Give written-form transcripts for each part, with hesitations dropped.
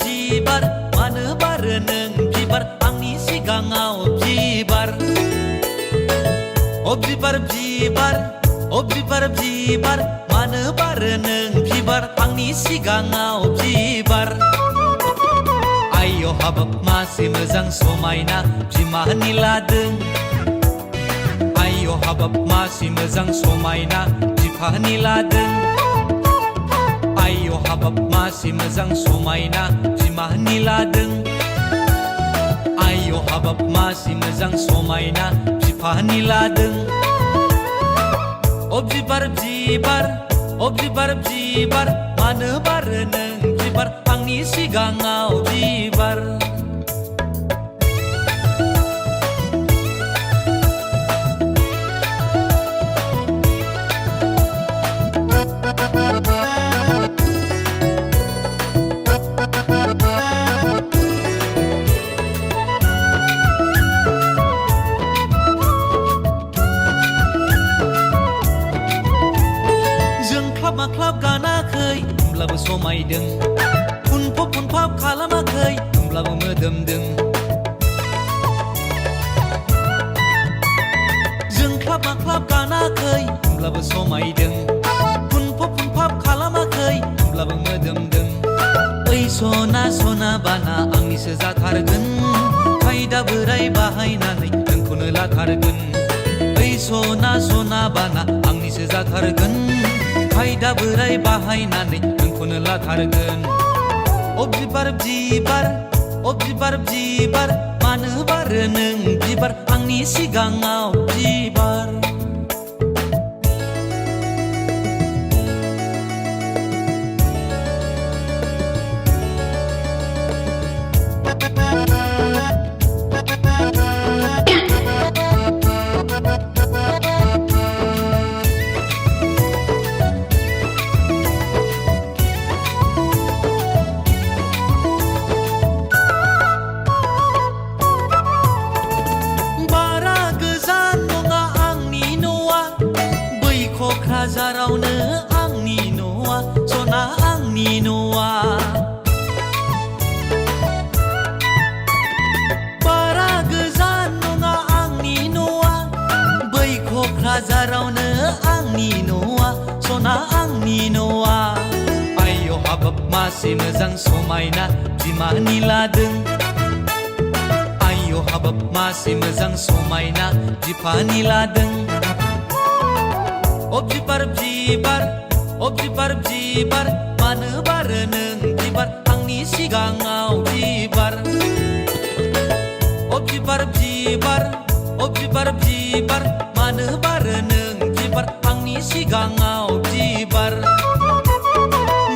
बिबार मानो बारो नों बिबार आंनि सिगाङाव बिबार बिबार बिबार बिबार बिबार मानो बारो नों बिबार आंनि सिगाङाव बिबार आय' हाबाब मासे मोजां समायना बिमानि लादों आय' हाबाब मासे मोजां समायना बिफानि लादों आय' हाबाब मासे मोजां समायना बिमानि लादों आय' हाबाब मासे मोजां समायना बिफानि लादों बिबार बिबार बिबार बिबार मानो बारो नों बिबार आंनि सिगाङाव बिबार माख्लाब गानाखै होमब्लाबो समायदों फुनफब फुनफाब खालामाखै होमब्लाबो मोदोमदों जोंख्लाब माख्लाब गानाखै होमब्लाबो समायदों फुनफब फुनफाब खालामाखै होमब्लाबो मोदोमदों ओइ सना सना बाना आंनिसो जाथारगोन खायदा बोराय बाहायनानै नोंखौनो लाथारगोन ओइ सना सना बाना आंनिसो जाथारगोन खायदा बोराय बाहायनानै नोंखौनो लाथारगोन बिबार बिबार बिबार बिबार मानो बारो नों बिबार आंनि सिगाङाव बिबार क'क्राझारावनो आंनि न'आ सना आंनि न'आ बारा गोजान नङा आंनि न'आ बै क'क्राझारावनो आंनि न'आ सना आंनि न'आ आय' हाबाब मासे मोजां समायना बिमानि लादों आय' हाबाब मासे मोजां समायना बिफानि लादों बिबार बिबार बिबार बिबार मानो बारो नों बिबार आंनि सिगाङाव बिबार बिबार बिबार बिबार बिबार मानो बारो नों बिबार आंनि सिगाङाव बिबार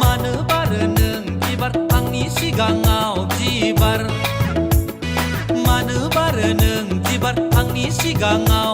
मानो बारो नों बिबार आंनि सिगाङाव बिबार मानो बारो नों बिबार आंनि सिगाङाव